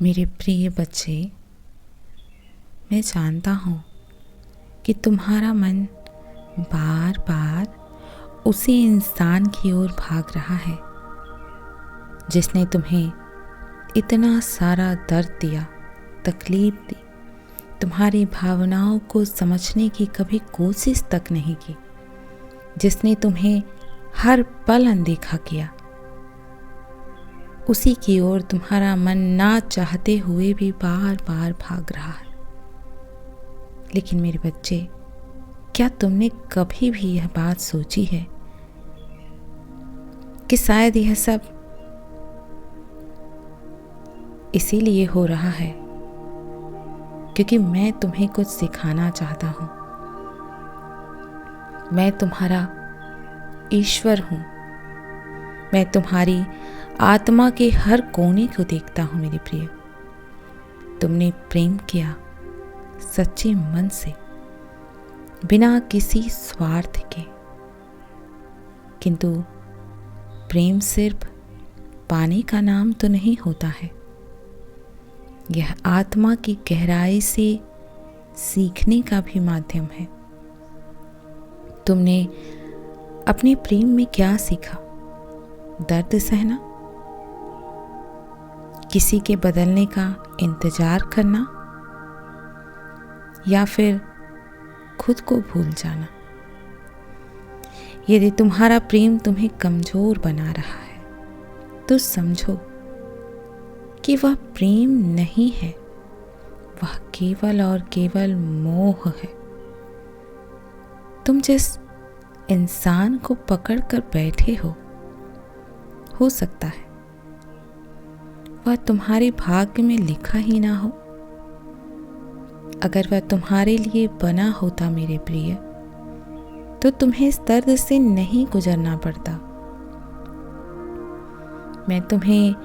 मेरे प्रिय बच्चे, मैं जानता हूँ कि तुम्हारा मन बार बार उसी इंसान की ओर भाग रहा है जिसने तुम्हें इतना सारा दर्द दिया, तकलीफ दी, तुम्हारी भावनाओं को समझने की कभी कोशिश तक नहीं की, जिसने तुम्हें हर पल अनदेखा किया। उसी की ओर तुम्हारा मन ना चाहते हुए भी बार बार भाग रहा है। लेकिन मेरे बच्चे, क्या तुमने कभी भी यह बात सोची है कि शायद यह सब इसीलिए हो रहा है क्योंकि मैं तुम्हें कुछ सिखाना चाहता हूँ। मैं तुम्हारा ईश्वर हूँ। मैं तुम्हारी आत्मा के हर कोने को देखता हूँ मेरे प्रिय। तुमने प्रेम किया सच्चे मन से, बिना किसी स्वार्थ के। किंतु प्रेम सिर्फ पाने का नाम तो नहीं होता है। यह आत्मा की गहराई से सीखने का भी माध्यम है। तुमने अपने प्रेम में क्या सीखा? दर्द सहना, किसी के बदलने का इंतजार करना, या फिर खुद को भूल जाना। यदि तुम्हारा प्रेम तुम्हें कमजोर बना रहा है तो समझो कि वह प्रेम नहीं है, वह केवल और केवल मोह है। तुम जिस इंसान को पकड़ कर बैठे हो सकता है वह तुम्हारे भाग्य में लिखा ही ना हो। अगर वह तुम्हारे लिए बना होता मेरे प्रिय, तो तुम्हें इस दर्द से नहीं गुजरना पड़ता। मैं तुम्हें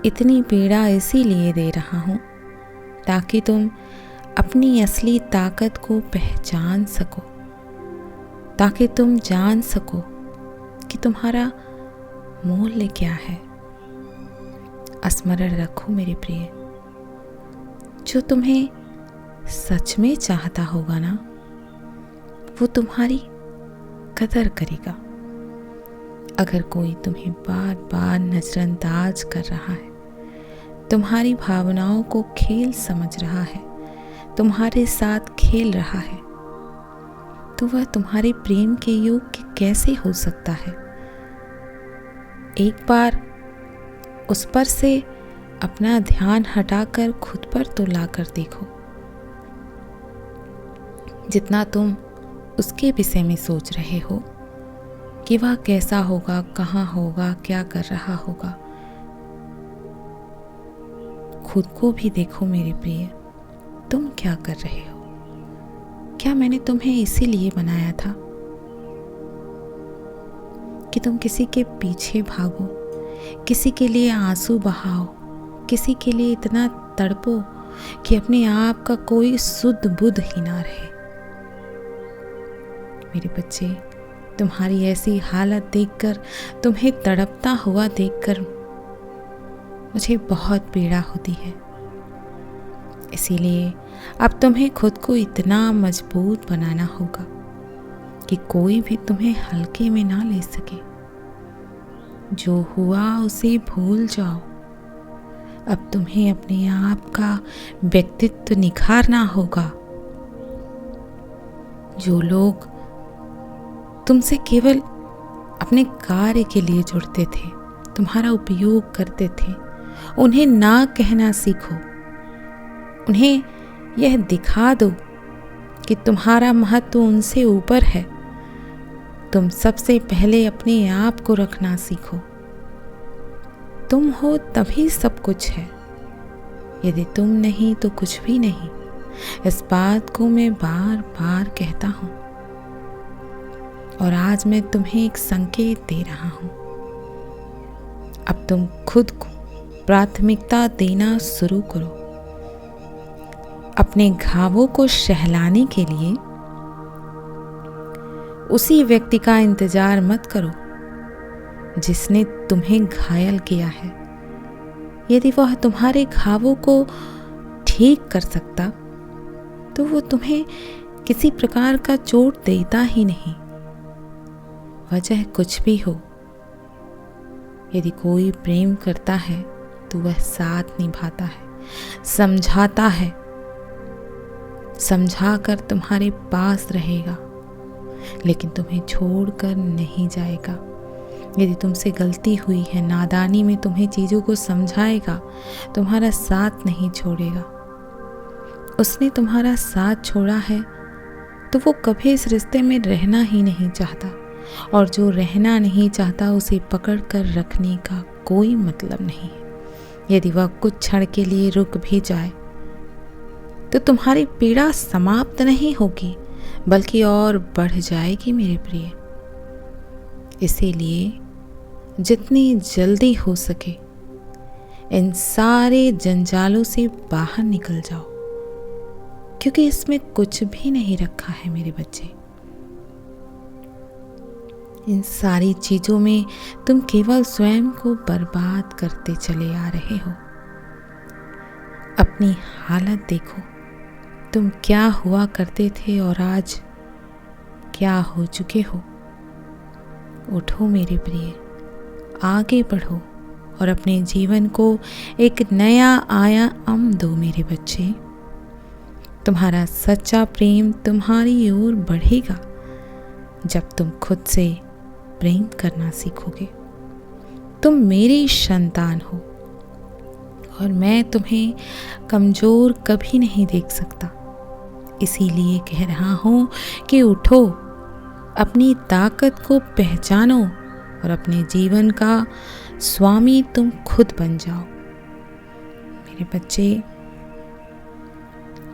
इतनी पीड़ा इसीलिए दे रहा हूँ ताकि तुम अपनी असली ताकत को पहचान सको, ताकि तुम जान सको कि तुम्हारा मूल्य क्या है। स्मरण रखो मेरे प्रिय, जो तुम्हें सच में चाहता होगा ना, वो तुम्हारी कदर करेगा। अगर कोई तुम्हें बार बार नजरअंदाज कर रहा है, तुम्हारी भावनाओं को खेल समझ रहा है, तुम्हारे साथ खेल रहा है, तो वह तुम्हारे प्रेम के योग्य कैसे हो सकता है? एक बार उस पर से अपना ध्यान हटाकर खुद पर तो लाकर देखो। जितना तुम उसके विषय में सोच रहे हो कि वह कैसा होगा, कहाँ होगा, क्या कर रहा होगा, खुद को भी देखो मेरे प्रिय। तुम क्या कर रहे हो? क्या मैंने तुम्हें इसीलिए बनाया था कि तुम किसी के पीछे भागो, किसी के लिए आंसू बहाओ, किसी के लिए इतना तड़पो कि अपने आप का कोई सुध बुध ही ना रहे? मेरे बच्चे, तुम्हारी ऐसी हालत देखकर, तुम्हें तड़पता हुआ देखकर मुझे बहुत पीड़ा होती है। इसीलिए अब तुम्हें खुद को इतना मजबूत बनाना होगा कि कोई भी तुम्हें हल्के में ना ले सके। जो हुआ उसे भूल जाओ। अब तुम्हें अपने आप का व्यक्तित्व निखारना होगा। जो लोग तुमसे केवल अपने कार्य के लिए जुड़ते थे, तुम्हारा उपयोग करते थे, उन्हें ना कहना सीखो। उन्हें यह दिखा दो कि तुम्हारा महत्व उनसे ऊपर है। तुम सबसे पहले अपने आप को रखना सीखो। तुम हो तभी सब कुछ है। यदि तुम नहीं तो कुछ भी नहीं। इस बात को मैं बार बार कहता हूँ और आज मैं तुम्हें एक संकेत दे रहा हूँ। अब तुम खुद को प्राथमिकता देना शुरू करो। अपने घावों को सहलाने के लिए उसी व्यक्ति का इंतजार मत करो जिसने तुम्हें घायल किया है, यदि वह तुम्हारे घावों को ठीक कर सकता तो वो तुम्हें किसी प्रकार का चोट देता ही नहीं। वजह कुछ भी हो, यदि कोई प्रेम करता है तो वह साथ निभाता है, समझाता है, समझाकर तुम्हारे पास रहेगा, लेकिन तुम्हें छोड़कर नहीं जाएगा। यदि तुमसे गलती हुई है, नादानी में तुम्हें चीज़ों को समझाएगा, तुम्हारा साथ नहीं छोड़ेगा। उसने तुम्हारा साथ छोड़ा है तो वो कभी इस रिश्ते में रहना ही नहीं चाहता, और जो रहना नहीं चाहता उसे पकड़ कर रखने का कोई मतलब नहीं है। यदि वह कुछ क्षण के लिए रुक भी जाए तो तुम्हारी पीड़ा समाप्त नहीं होगी, बल्कि और बढ़ जाएगी मेरे प्रिय। इसीलिए जितनी जल्दी हो सके इन सारे जंजालों से बाहर निकल जाओ, क्योंकि इसमें कुछ भी नहीं रखा है मेरे बच्चे। इन सारी चीजों में तुम केवल स्वयं को बर्बाद करते चले आ रहे हो। अपनी हालत देखो, तुम क्या हुआ करते थे और आज क्या हो चुके हो। उठो मेरे प्रिय, आगे बढ़ो और अपने जीवन को एक नया आयाम दो मेरे बच्चे। तुम्हारा सच्चा प्रेम तुम्हारी ओर बढ़ेगा जब तुम खुद से प्रेम करना सीखोगे। तुम मेरी संतान हो और मैं तुम्हें कमजोर कभी नहीं देख सकता। इसीलिए कह रहा हूं कि उठो, अपनी ताकत को पहचानो और अपने जीवन का स्वामी तुम खुद बन जाओ। मेरे बच्चे,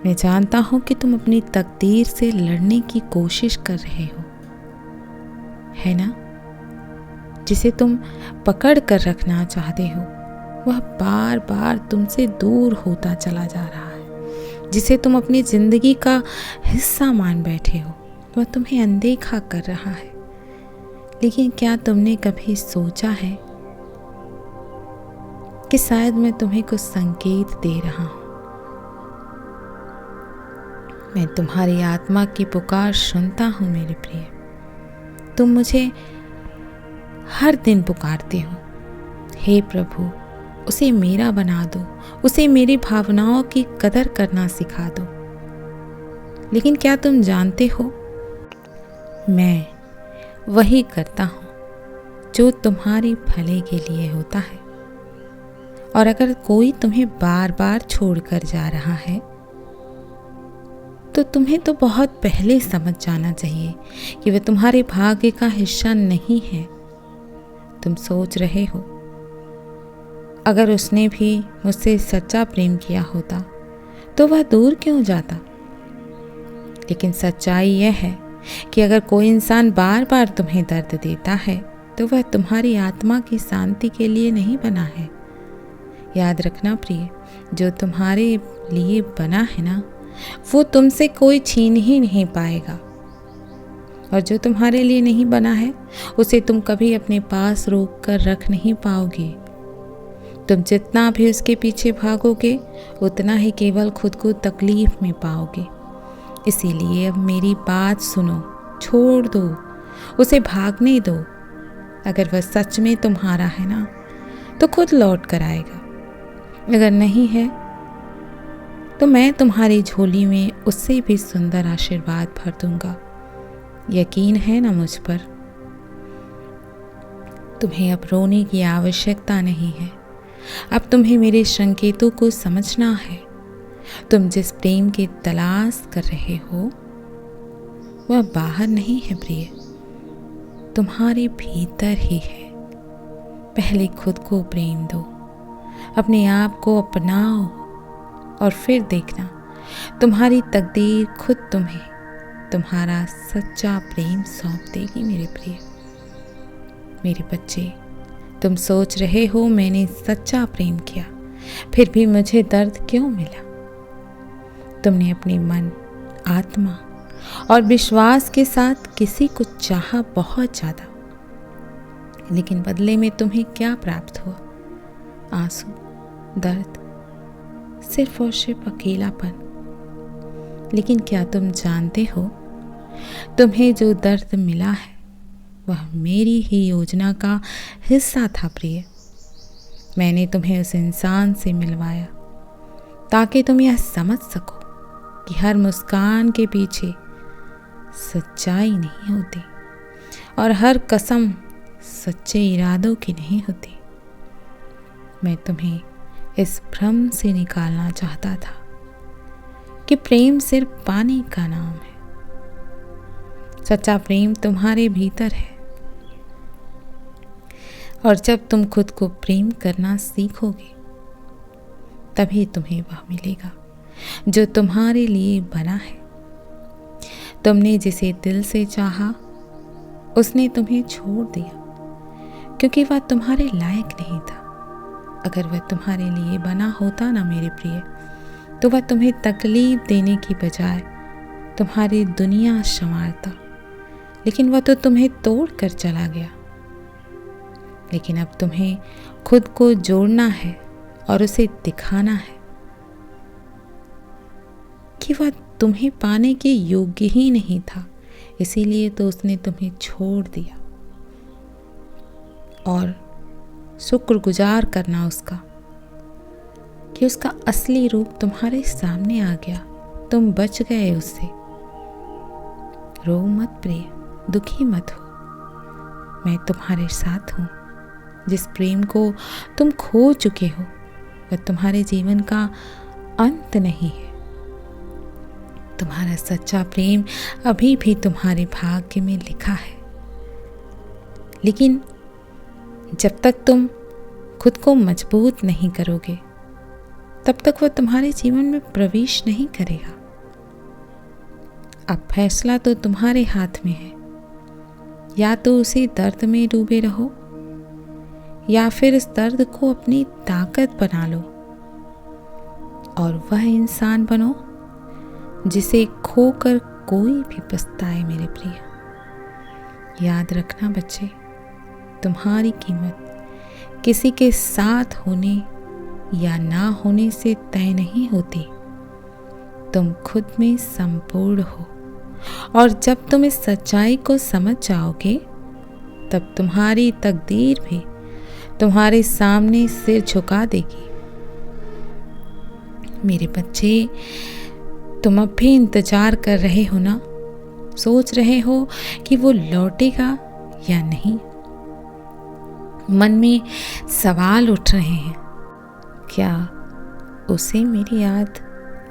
मैं जानता हूं कि तुम अपनी तकदीर से लड़ने की कोशिश कर रहे हो, है ना। जिसे तुम पकड़ कर रखना चाहते हो वह बार बार तुमसे दूर होता चला जा रहा है। जिसे तुम अपनी जिंदगी का हिस्सा मान बैठे हो वह तुम्हें अनदेखा कर रहा है। लेकिन क्या तुमने कभी सोचा है कि शायद मैं तुम्हें कुछ संकेत दे रहा हूं। मैं तुम्हारी आत्मा की पुकार सुनता हूं मेरे प्रिय। तुम मुझे हर दिन पुकारते हो, हे प्रभु उसे मेरा बना दो, उसे मेरी भावनाओं की कदर करना सिखा दो। लेकिन क्या तुम जानते हो, मैं वही करता हूं जो तुम्हारे भले के लिए होता है। और अगर कोई तुम्हें बार बार छोड़कर जा रहा है तो तुम्हें तो बहुत पहले समझ जाना चाहिए कि वह तुम्हारे भाग्य का हिस्सा नहीं है। तुम सोच रहे हो, अगर उसने भी मुझसे सच्चा प्रेम किया होता तो वह दूर क्यों जाता। लेकिन सच्चाई यह है कि अगर कोई इंसान बार बार तुम्हें दर्द देता है तो वह तुम्हारी आत्मा की शांति के लिए नहीं बना है। याद रखना प्रिय, जो तुम्हारे लिए बना है ना, वो तुमसे कोई छीन ही नहीं पाएगा। और जो तुम्हारे लिए नहीं बना है उसे तुम कभी अपने पास रोक कर रख नहीं पाओगे। तुम जितना भी उसके पीछे भागोगे उतना ही केवल खुद को तकलीफ में पाओगे। इसीलिए अब मेरी बात सुनो, छोड़ दो, उसे भागने दो। अगर वह सच में तुम्हारा है ना तो खुद लौट कर आएगा, अगर नहीं है तो मैं तुम्हारी झोली में उससे भी सुंदर आशीर्वाद भर दूंगा। यकीन है ना मुझ पर। तुम्हें अब रोने की आवश्यकता नहीं है। अब तुम्हें मेरे संकेतों को समझना है। तुम जिस प्रेम की तलाश कर रहे हो वह बाहर नहीं है प्रिय, तुम्हारे भीतर ही है। पहले खुद को प्रेम दो, अपने आप को अपनाओ और फिर देखना तुम्हारी तकदीर खुद तुम्हें तुम्हारा सच्चा प्रेम सौंप देगी मेरे प्रिय। मेरे बच्चे, तुम सोच रहे हो मैंने सच्चा प्रेम किया फिर भी मुझे दर्द क्यों मिला। तुमने अपने मन, आत्मा और विश्वास के साथ किसी को चाहा बहुत ज्यादा, लेकिन बदले में तुम्हें क्या प्राप्त हुआ? आंसू, दर्द, सिर्फ और सिर्फ अकेलापन। लेकिन क्या तुम जानते हो, तुम्हें जो दर्द मिला है वह मेरी ही योजना का हिस्सा था प्रिय। मैंने तुम्हें उस इंसान से मिलवाया ताकि तुम यह समझ सको कि हर मुस्कान के पीछे सच्चाई नहीं होती और हर कसम सच्चे इरादों की नहीं होती। मैं तुम्हें इस भ्रम से निकालना चाहता था कि प्रेम सिर्फ पानी का नाम है। सच्चा प्रेम तुम्हारे भीतर है, और जब तुम खुद को प्रेम करना सीखोगे तभी तुम्हें वह मिलेगा जो तुम्हारे लिए बना है। तुमने जिसे दिल से चाहा उसने तुम्हें छोड़ दिया क्योंकि वह तुम्हारे लायक नहीं था। अगर वह तुम्हारे लिए बना होता ना मेरे प्रिय, तो वह तुम्हें तकलीफ देने की बजाय तुम्हारी दुनिया संवारता। लेकिन वह तो तुम्हें तोड़ कर चला गया। लेकिन अब तुम्हें खुद को जोड़ना है और उसे दिखाना है कि वह तुम्हें पाने के योग्य ही नहीं था, इसीलिए तो उसने तुम्हें छोड़ दिया। और शुक्रगुजार करना उसका कि उसका असली रूप तुम्हारे सामने आ गया, तुम बच गए उससे। रो मत प्रिय, दुखी मत हो, मैं तुम्हारे साथ हूँ। जिस प्रेम को तुम खो चुके हो वह तुम्हारे जीवन का अंत नहीं है। तुम्हारा सच्चा प्रेम अभी भी तुम्हारे भाग्य में लिखा है। लेकिन जब तक तुम खुद को मजबूत नहीं करोगे तब तक वह तुम्हारे जीवन में प्रवेश नहीं करेगा। अब फैसला तो तुम्हारे हाथ में है, या तो उसी दर्द में डूबे रहो या फिर इस दर्द को अपनी ताकत बना लो और वह इंसान बनो जिसे खोकर कोई भी पछताए मेरे प्रिय। याद रखना बच्चे, तुम्हारी कीमत किसी के साथ होने या ना होने से तय नहीं होती। तुम खुद में संपूर्ण हो, और जब तुम इस सच्चाई को समझ जाओगे तब तुम्हारी तकदीर भी तुम्हारे सामने सिर झुका देगी। मेरे बच्चे, तुम अब भी इंतजार कर रहे हो ना, सोच रहे हो कि वो लौटेगा या नहीं। मन में सवाल उठ रहे हैं, क्या उसे मेरी याद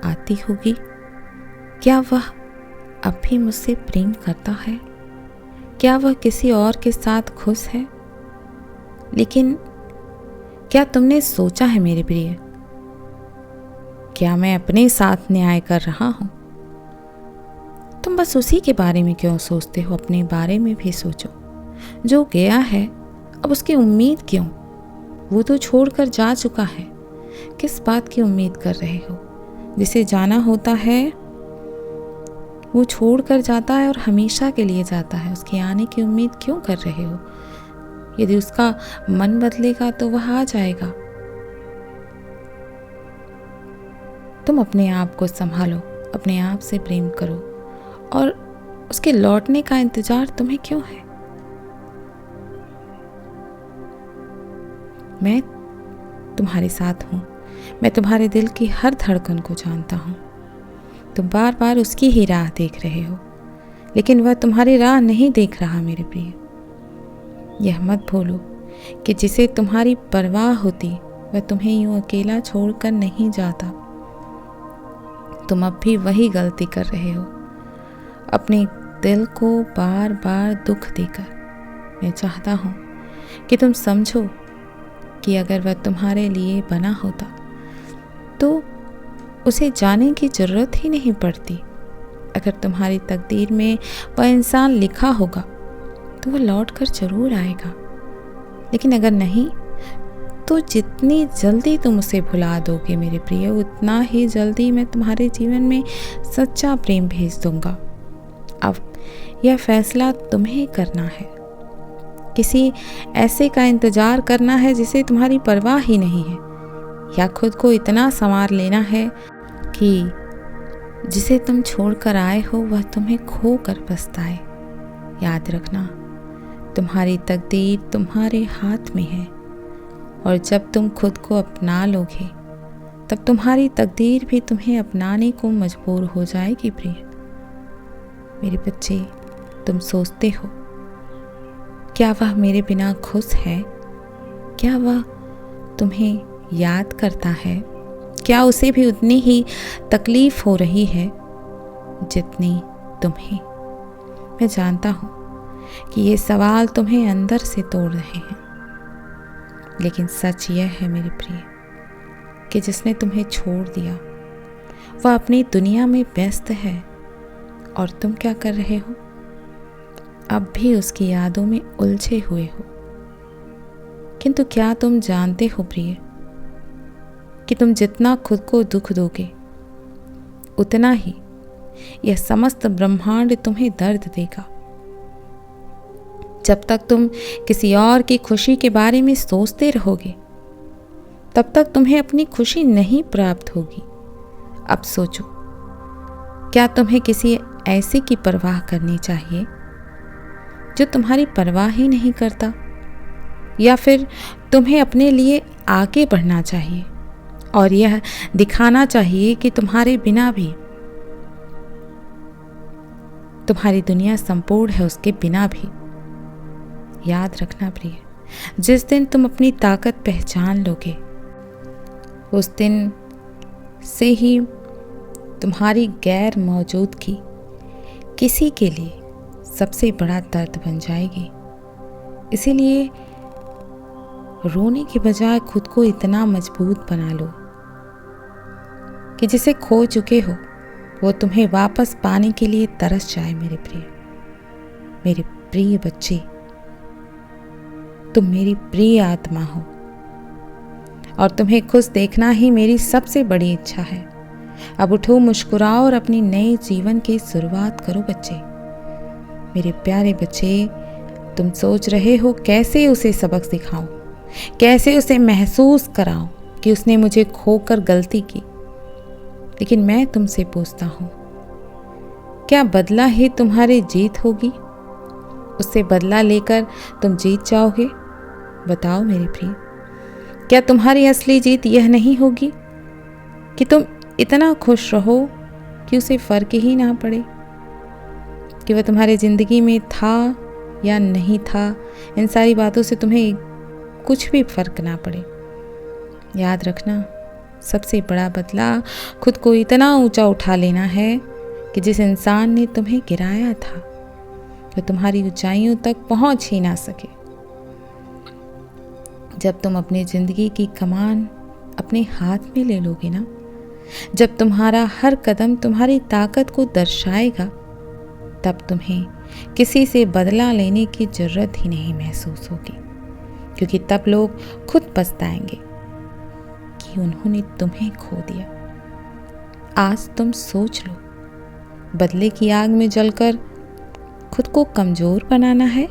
आती होगी? क्या वह अब भी मुझसे प्रेम करता है? क्या वह किसी और के साथ खुश है? लेकिन क्या तुमने सोचा है मेरे प्रिय, क्या मैं अपने साथ न्याय कर रहा हूं? तुम बस उसी के बारे में क्यों सोचते हो? अपने बारे में भी सोचो। जो गया है अब उसकी उम्मीद क्यों? वो तो छोड़कर जा चुका है। किस बात की उम्मीद कर रहे हो? जिसे जाना होता है वो छोड़कर जाता है और हमेशा के लिए जाता है। उसके आने की उम्मीद क्यों कर रहे हो? यदि उसका मन बदलेगा तो वह आ जाएगा। तुम अपने आप को संभालो, अपने आप से प्रेम करो, और उसके लौटने का इंतजार तुम्हें क्यों है? मैं तुम्हारे साथ हूं। मैं तुम्हारे दिल की हर धड़कन को जानता हूं। तुम बार बार उसकी ही राह देख रहे हो, लेकिन वह तुम्हारी राह नहीं देख रहा मेरे प्रिय। यह मत भूलो कि जिसे तुम्हारी परवाह होती वह तुम्हें यूं अकेला छोड़कर नहीं जाता। तुम अब भी वही गलती कर रहे हो, अपने दिल को बार बार दुख देकर। मैं चाहता हूं कि तुम समझो कि अगर वह तुम्हारे लिए बना होता तो उसे जाने की जरूरत ही नहीं पड़ती। अगर तुम्हारी तकदीर में वह इंसान लिखा होगा तो वह लौट कर जरूर आएगा। लेकिन अगर नहीं, तो जितनी जल्दी तुम उसे भुला दोगे मेरे प्रिय, उतना ही जल्दी मैं तुम्हारे जीवन में सच्चा प्रेम भेज दूंगा। अब यह फैसला तुम्हें करना है। किसी ऐसे का इंतजार करना है जिसे तुम्हारी परवाह ही नहीं है, या खुद को इतना संवार लेना है कि जिसे तुम छोड़कर आए हो वह तुम्हें खो कर पछताए। याद रखना, तुम्हारी तकदीर तुम्हारे हाथ में है, और जब तुम खुद को अपना लोगे तब तुम्हारी तकदीर भी तुम्हें अपनाने को मजबूर हो जाएगी। प्रिय मेरे बच्चे, तुम सोचते हो क्या वह मेरे बिना खुश है? क्या वह तुम्हें याद करता है? क्या उसे भी उतनी ही तकलीफ हो रही है जितनी तुम्हें? मैं जानता हूं कि ये सवाल तुम्हें अंदर से तोड़ रहे हैं, लेकिन सच यह है मेरे प्रिय कि जिसने तुम्हें छोड़ दिया वह अपनी दुनिया में व्यस्त है, और तुम क्या कर रहे हो? अब भी उसकी यादों में उलझे हुए हो। किंतु क्या तुम जानते हो प्रिय कि तुम जितना खुद को दुख दोगे उतना ही यह समस्त ब्रह्मांड तुम्हें दर्द देगा। जब तक तुम किसी और की खुशी के बारे में सोचते रहोगे तब तक तुम्हें अपनी खुशी नहीं प्राप्त होगी। अब सोचो, क्या तुम्हें किसी ऐसे की परवाह करनी चाहिए जो तुम्हारी परवाह ही नहीं करता, या फिर तुम्हें अपने लिए आगे बढ़ना चाहिए और यह दिखाना चाहिए कि तुम्हारे बिना भी तुम्हारी दुनिया संपूर्ण है, उसके बिना भी? याद रखना प्रिय, जिस दिन तुम अपनी ताकत पहचान लोगे उस दिन से ही तुम्हारी गैर मौजूदगी किसी के लिए सबसे बड़ा दर्द बन जाएगी। इसीलिए रोने के बजाय खुद को इतना मजबूत बना लो कि जिसे खो चुके हो वो तुम्हें वापस पाने के लिए तरस जाए। मेरे प्रिय बच्चे, तुम मेरी प्रिय आत्मा हो और तुम्हें खुश देखना ही मेरी सबसे बड़ी इच्छा है। अब उठो, मुस्कुराओ और अपनी नए जीवन की शुरुआत करो बच्चे। मेरे प्यारे बच्चे, तुम सोच रहे हो कैसे उसे सबक सिखाऊं, कैसे उसे महसूस कराऊं कि उसने मुझे खोकर गलती की। लेकिन मैं तुमसे पूछता हूं, क्या बदला ही तुम्हारी जीत होगी? उससे बदला लेकर तुम जीत जाओगे? बताओ मेरे प्रिय, क्या तुम्हारी असली जीत यह नहीं होगी कि तुम इतना खुश रहो कि उसे फर्क ही ना पड़े कि वह तुम्हारी जिंदगी में था या नहीं था? इन सारी बातों से तुम्हें कुछ भी फर्क ना पड़े। याद रखना, सबसे बड़ा बदला खुद को इतना ऊंचा उठा लेना है कि जिस इंसान ने तुम्हें गिराया था वह तुम्हारी ऊंचाइयों तक पहुंच ही ना सके। जब तुम अपनी जिंदगी की कमान अपने हाथ में ले लोगे ना, जब तुम्हारा हर कदम तुम्हारी ताकत को दर्शाएगा, तब तुम्हें किसी से बदला लेने की जरूरत ही नहीं महसूस होगी, क्योंकि तब लोग खुद पछताएंगे कि उन्होंने तुम्हें खो दिया। आज तुम सोच लो, बदले की आग में जलकर खुद को कमजोर बनाना है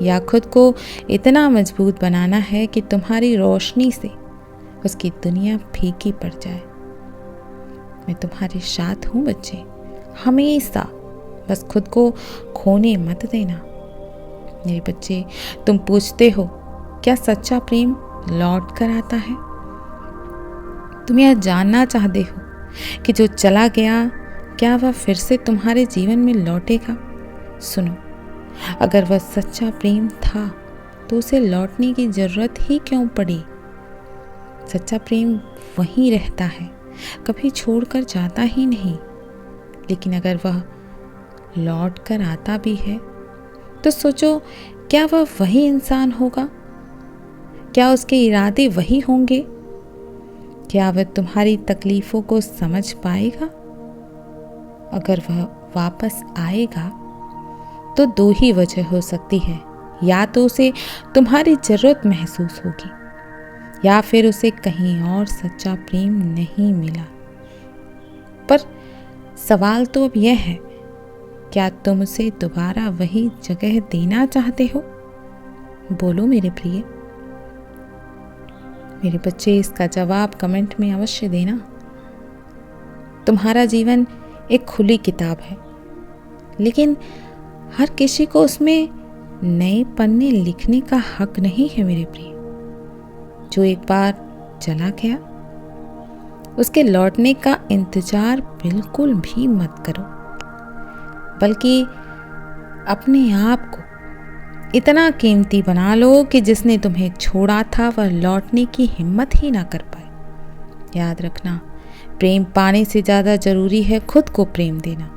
या खुद को इतना मजबूत बनाना है कि तुम्हारी रोशनी से उसकी दुनिया फीकी पड़ जाए। मैं तुम्हारे साथ हूं बच्चे, हमेशा। बस खुद को खोने मत देना। मेरे बच्चे, तुम पूछते हो क्या सच्चा प्रेम लौट कर आता है? तुम यह जानना चाहते हो कि जो चला गया क्या वह फिर से तुम्हारे जीवन में लौटेगा? सुनो, अगर वह सच्चा प्रेम था तो उसे लौटने की जरूरत ही क्यों पड़ी? सच्चा प्रेम वहीं रहता है, कभी छोड़कर जाता ही नहीं। लेकिन अगर वह लौट कर आता भी है तो सोचो, क्या वह वही इंसान होगा? क्या उसके इरादे वही होंगे? क्या वह तुम्हारी तकलीफों को समझ पाएगा? अगर वह वापस आएगा तो दो ही वजह हो सकती है, या तो उसे तुम्हारी जरूरत महसूस होगी या फिर उसे कहीं और सच्चा प्रेम नहीं मिला। पर सवाल तो अब यह है, क्या तुम उसे दोबारा वही जगह देना चाहते हो? बोलो मेरे प्रिय। मेरे बच्चे, इसका जवाब कमेंट में अवश्य देना। तुम्हारा जीवन एक खुली किताब है, लेकिन हर किसी को उसमें नए पन्ने लिखने का हक नहीं है मेरे प्रिय। जो एक बार चला गया, उसके लौटने का इंतजार बिल्कुल भी मत करो, बल्कि अपने आप को इतना कीमती बना लो कि जिसने तुम्हें छोड़ा था वह लौटने की हिम्मत ही ना कर पाए। याद रखना, प्रेम पाने से ज़्यादा ज़रूरी है खुद को प्रेम देना।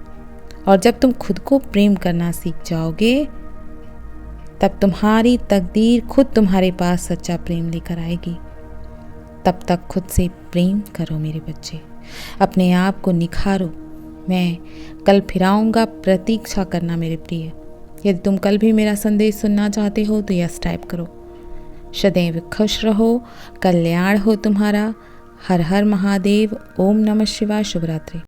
और जब तुम खुद को प्रेम करना सीख जाओगे, तब तुम्हारी तकदीर खुद तुम्हारे पास सच्चा प्रेम लेकर आएगी। तब तक खुद से प्रेम करो मेरे बच्चे, अपने आप को निखारो। मैं कल फिर आऊँगा, प्रतीक्षा करना मेरे प्रिय। यदि तुम कल भी मेरा संदेश सुनना चाहते हो तो यस टाइप करो। सदैव खुश रहो, कल्याण हो तुम्हारा। हर हर महादेव। ओम नमः शिवाय। शुभ रात्रि।